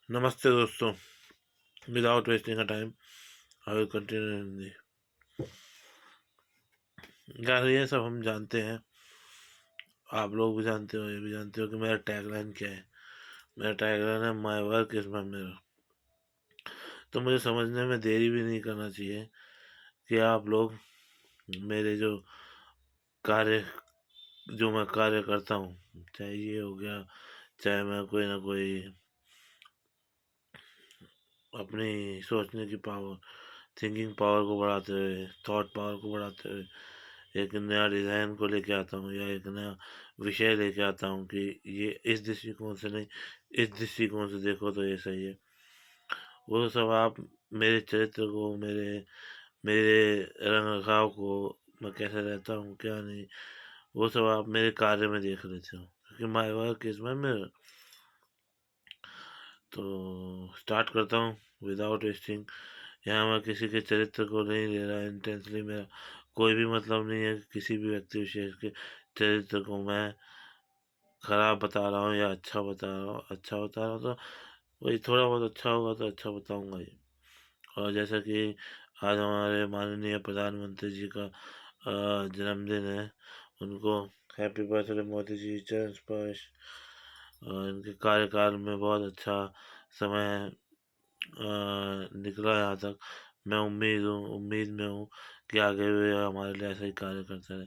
नमस्ते दोस्तों। Without wasting a time I will continue in Hindi. यार ये सब हम जानते हैं, आप लोग भी जानते हो, ये भी जानते हो कि मेरा टैगलाइन क्या है। मेरा टैगलाइन है my work is my mirror. तो मुझे समझने में देरी भी नहीं करना चाहिए कि आप लोग मेरे जो कार्य जो मैं कार्य करता हूँ, चाहे ये हो गया, चाहे मैं कोई ना कोई अपनी सोचने की पावर, थिंकिंग पावर को बढ़ाते हुए, थॉट पावर को बढ़ाते हुए एक नया डिज़ाइन को लेके आता हूँ या एक नया विषय लेके आता हूँ कि ये इस दृष्टिकोण से नहीं, इस दृष्टिकोण से देखो तो ये सही है। वो सब आप मेरे चरित्र को, मेरे मेरे रंग रखाव को, मैं कैसे रहता हूँ क्या नहीं, वो सब आप मेरे कार्य में देख लेते हो, क्योंकि my work is my mirror. तो स्टार्ट करता हूँ विदाउट वेस्टिंग। यहाँ मैं किसी के चरित्र को नहीं ले रहा इंटेंसली, मेरा कोई भी मतलब नहीं है कि किसी भी व्यक्ति विशेष के चरित्र को मैं खराब बता रहा हूँ या अच्छा बता रहा हूँ। अच्छा बता रहा हूँ तो वही थोड़ा बहुत अच्छा होगा तो अच्छा बताऊँगा ही। और जैसा कि आज हमारे माननीय प्रधानमंत्री जी का जन्मदिन है, उनको हैप्पी बर्थडे मोदी जी, चरण स्पर्श। इनके कार्यकाल में बहुत अच्छा समय निकला यहाँ तक। मैं उम्मीद में हूँ कि आगे भी हमारे लिए ऐसा ही कार्य करते रहे।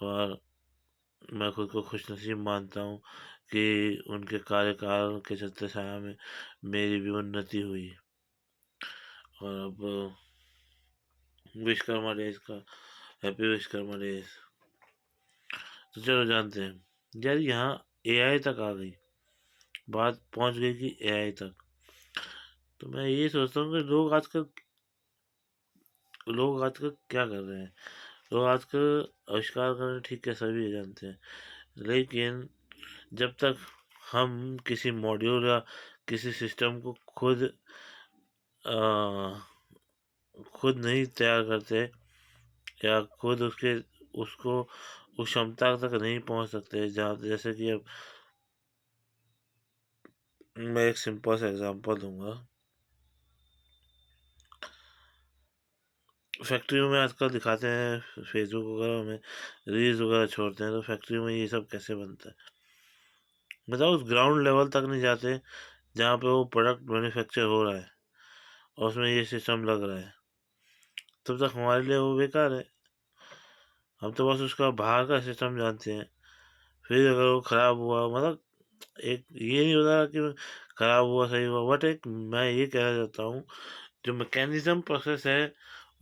और मैं खुद को खुशनसीब मानता हूँ कि उनके कार्यकाल के चलते छाया में मेरी भी उन्नति हुई। और अब विश्वकर्मा डेज का हैप्पी विश्वकर्मा डेज। तो चलो जानते हैं यार, यहाँ एआई तक आ गई, बात पहुंच गई कि एआई तक। तो मैं ये सोचता हूँ कि लोग आजकल क्या कर रहे हैं। लोग आजकल आविष्कार कर रहे हैं, ठीक है, सभी ये जानते हैं, लेकिन जब तक हम किसी मॉड्यूल या किसी सिस्टम को अ, खुद नहीं तैयार करते या खुद उसको उस क्षमता तक नहीं पहुंच सकते, जहाँ जैसे कि अब मैं एक सिंपल सा एग्जांपल दूंगा। फैक्ट्रियों में आजकल दिखाते हैं, फेसबुक वगैरह में रील्स वगैरह छोड़ते हैं, तो फैक्ट्री में ये सब कैसे बनता है। मतलब उस ग्राउंड लेवल तक नहीं जाते जहाँ पे वो प्रोडक्ट मैन्युफैक्चर हो रहा है और उसमें ये सिस्टम लग रहा है। तब तक हमारे लिए वो बेकार है। हम तो बस उसका बाहर का सिस्टम जानते हैं। फिर अगर वो खराब हुआ, मतलब एक ये नहीं होता कि खराब हुआ सही हुआ, बट एक मैं ये कहना चाहता हूँ, जो मैकेनिज्म प्रोसेस है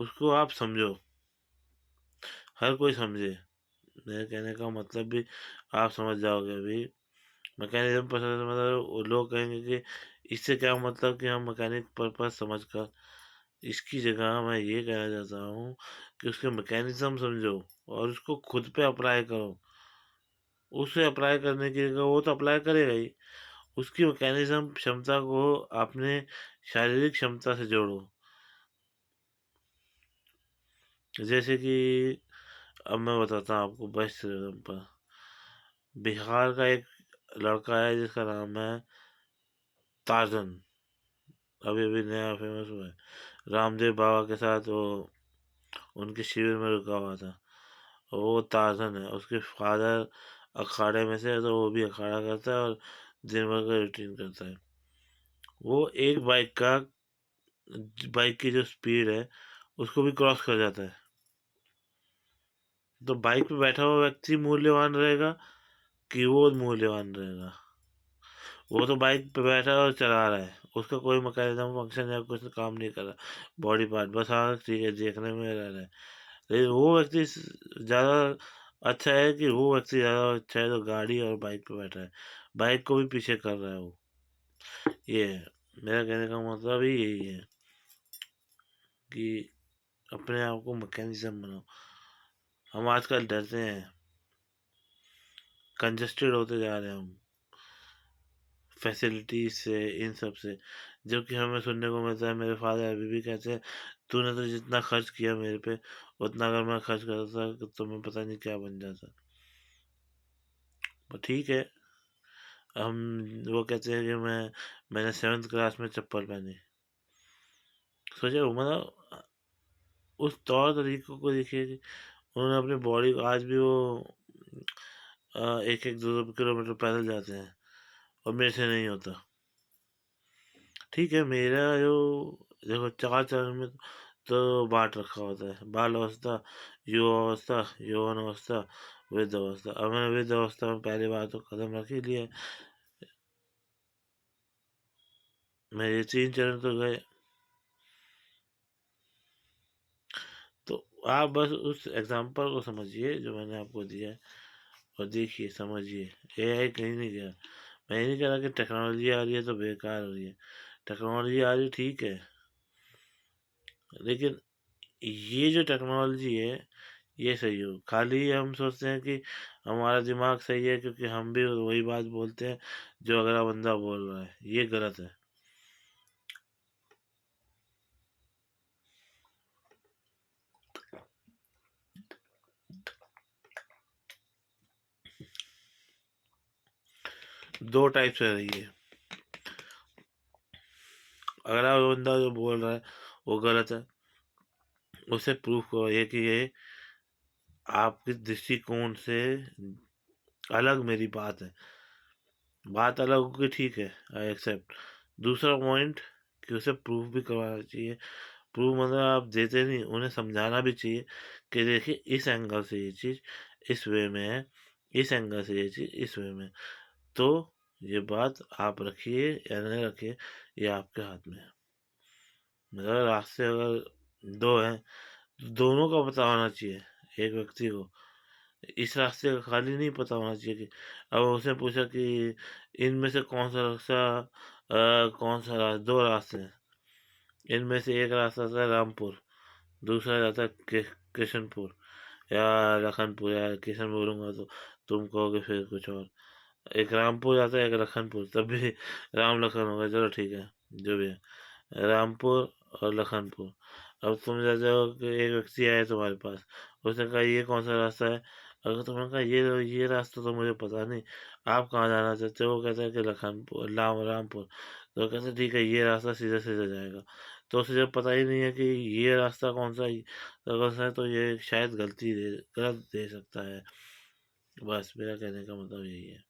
उसको आप समझो, हर कोई समझे। मेरे कहने का मतलब भी आप समझ जाओगे अभी। मैकेनिज्म प्रोसेस मतलब वो लोग कहेंगे कि इससे क्या मतलब कि हम मैकेनिक पर्पज समझ कर, इसकी जगह मैं ये कहना चाहता हूँ कि उसके मैकेनिज्म समझो और उसको खुद पे अप्लाई करो। उसे अप्लाई करने की जगह वो तो अप्लाई करेगा ही, उसकी मैकेनिज्म क्षमता को अपने शारीरिक क्षमता से जोड़ो। जैसे कि अब मैं बताता हूँ आपको बेस्ट एग्जाम्पल। बिहार का एक लड़का है जिसका नाम है ताजन, अभी अभी नया फेमस हुआ है। रामदेव बाबा के साथ वो उनके शिविर में रुका हुआ था। और वो ताजन है, उसके फादर अखाड़े में से है, तो वो भी अखाड़ा करता है और दिन भर का रूटीन करता है। वो एक बाइक की जो स्पीड है उसको भी क्रॉस कर जाता है। तो बाइक पे बैठा हुआ व्यक्ति मूल्यवान रहेगा कि वो मूल्यवान रहेगा। वो तो बाइक पे बैठा है और चला रहा है, उसका कोई मैकेनिज्म फंक्शन या कुछ काम नहीं कर रहा, बॉडी पार्ट बस, हाँ ठीक है, देखने में रह रहा है। लेकिन वो व्यक्ति ज़्यादा अच्छा है कि वो व्यक्ति ज़्यादा अच्छा है तो गाड़ी और बाइक पे बैठा है, बाइक को भी पीछे कर रहा है वो। ये है मेरा कहने का मतलब ही यही है कि अपने आप को मैकेनिज्म बनाओ। हम आजकल डरते हैं, कंजस्टेड होते जा रहे हैं हम फैसिलिटीज से, इन सब से। जबकि हमें सुनने को मिलता है, मेरे फादर अभी भी कहते हैं, तूने तो जितना खर्च किया मेरे पे, उतना अगर मैं खर्च करता तो मैं पता नहीं क्या बन जाता। पर ठीक है, हम वो कहते हैं कि मैंने 7th क्लास में चप्पल पहनी। सोचिए मतलब उस तौर तरीकों को देखिए कि उन्होंने अपनी बॉडी को आज भी वो 1-1 2-2 किलोमीटर पैदल जाते हैं और मेरे से नहीं होता। ठीक है, मेरा जो देखो 4 चरण में तो बाँट रखा होता है। बाल अवस्था, युवा अवस्था, यौवन अवस्था, वृद्ध अवस्था। अब मैंने वृद्ध अवस्था में पहली बार तो कदम रख ही लिया है। मेरे 3 चरण तो गए। तो आप बस उस एग्ज़ाम्पल को समझिए जो मैंने आपको दिया है और देखिए, समझिए। एआई कहीं नहीं गया। मैं ये नहीं कह रहा कि टेक्नोलॉजी आ रही है तो बेकार हो रही है। टेक्नोलॉजी आ रही ठीक है, लेकिन ये जो टेक्नोलॉजी है ये सही हो। खाली हम सोचते हैं कि हमारा दिमाग सही है क्योंकि हम भी वही बात बोलते हैं जो अगला बंदा बोल रहा है, ये गलत है। दो टाइप से रही है। अगला बंदा जो बोल रहा है वो गलत है, उसे प्रूफ करो ये कि ये आपके दृष्टिकोण से अलग मेरी बात है। बात अलग होगी ठीक है, आई एक्सेप्ट। दूसरा पॉइंट कि उसे प्रूफ भी करवाना चाहिए। प्रूफ मतलब आप देते नहीं, उन्हें समझाना भी चाहिए कि देखिए इस एंगल से ये चीज़ इस वे में है, इस एंगल से ये चीज़ इस वे में है। तो ये बात आप रखिए या नहीं रखिए, ये आपके हाथ में है। मतलब रास्ते अगर 2 हैं, तो दोनों का पता होना चाहिए एक व्यक्ति को। इस रास्ते का खाली नहीं पता होना चाहिए कि अब उसने पूछा कि इनमें से कौन सा 2 रास्ते हैं। इनमें से एक रास्ता था रामपुर, दूसरा जाता है किशनपुर या लखनपुर, या किशन बोलूँगा तो तुम कहोगे फिर कुछ और। एक रामपुर जाता है, एक लखनपुर, तब भी राम लखन होगा, चलो ठीक है, जो भी है। रामपुर और लखनपुर। अब तुम जाते हो कि एक व्यक्ति आया तुम्हारे पास, उसने कहा ये कौन सा रास्ता है? अगर तुमने कहा ये रास्ता तो मुझे पता नहीं, आप कहाँ जाना चाहते हो? वो कहता है कि लखनपुर रामपुर। तो कहते हैं ठीक है, ये रास्ता सीधा सीधा जाएगा। तो उसे जब पता ही नहीं है कि ये रास्ता कौन सा है, तो ये शायद गलत दे सकता है। बस मेरा कहने का मतलब यही है।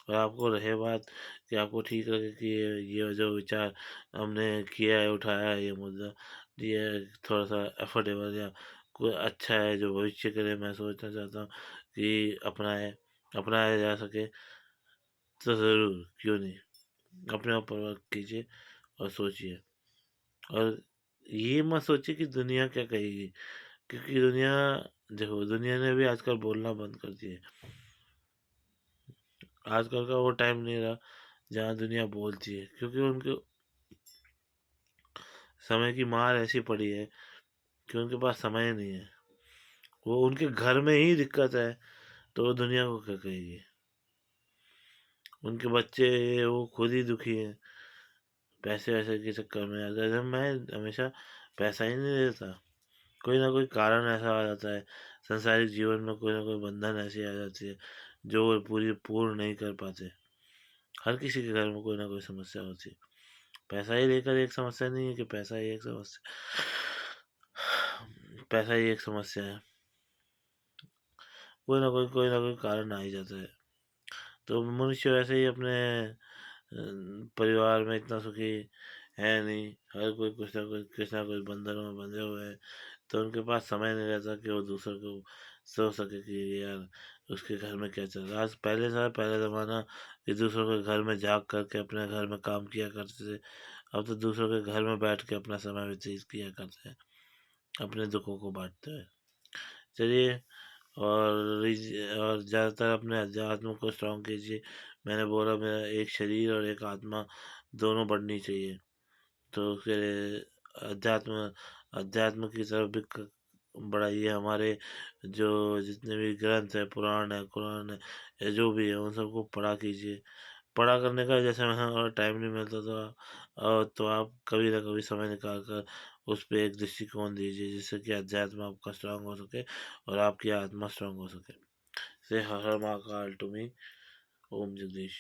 और आपको रहे बात कि आपको ठीक लगे कि ये जो विचार हमने किया है, उठाया है ये मुद्दा, ये थोड़ा सा अफोर्डेबल या कोई अच्छा है जो भविष्य के लिए मैं सोचना चाहता हूँ कि अपनाया जा सके, तो ज़रूर, क्यों नहीं। अपने ऊपर वर्क कीजिए और सोचिए। और ये मत सोचिए कि दुनिया क्या कहेगी, क्योंकि देखो दुनिया ने भी आजकल बोलना बंद कर दिया है। आजकल का वो टाइम नहीं रहा जहाँ दुनिया बोलती है, क्योंकि उनके समय की मार ऐसी पड़ी है कि उनके पास समय नहीं है। वो उनके घर में ही दिक्कत है, तो वो दुनिया को क्या कहेगी। उनके बच्चे वो खुद ही दुखी हैं पैसे वैसे के चक्कर में। अगर मैं हमेशा पैसा ही नहीं देता, कोई ना कोई कारण ऐसा आ जाता है संसारिक जीवन में, कोई ना कोई बंधन ऐसी आ जाती है जो वो पूरी पूर्ण नहीं कर पाते। हर किसी के घर में कोई ना कोई समस्या होती है। पैसा ही लेकर एक समस्या नहीं है कि पैसा ही एक समस्या है। कोई ना कोई कारण आ ही जाता है। तो मनुष्य वैसे ही अपने परिवार में इतना सुखी है नहीं। हर कोई कुछ ना कुछ बंधनों में बंधे हुए हैं। तो उनके पास समय नहीं रहता कि वो दूसरों को सोच सके कि यार उसके घर में क्या चल रहा है। आज पहले ज़माना कि दूसरों के घर में जाग करके अपने घर में काम किया करते थे। अब तो दूसरों के घर में बैठ के अपना समय व्यतीत किया करते हैं, अपने दुखों को बांटते हुए। चलिए, और ज़्यादातर अपने अध्यात्म को स्ट्रॉन्ग कीजिए। मैंने बोला मेरा एक शरीर और एक आत्मा दोनों बढ़नी चाहिए। तो उसके लिए अध्यात्म अध्यात्म की तरफ भी बढ़ाइए। हमारे जो जितने भी ग्रंथ है, पुराण है, कुरान है, या जो भी है उन सबको पढ़ा कीजिए। पढ़ा करने का जैसे मैं और टाइम नहीं मिलता तो आप कभी ना कभी समय निकाल कर उस पे एक दृष्टिकोण दीजिए, जिससे कि अध्यात्म आपका स्ट्रांग हो सके और आपकी आत्मा स्ट्रांग हो सके। से हर हर महाकाल टू मी। ओम जगदीश।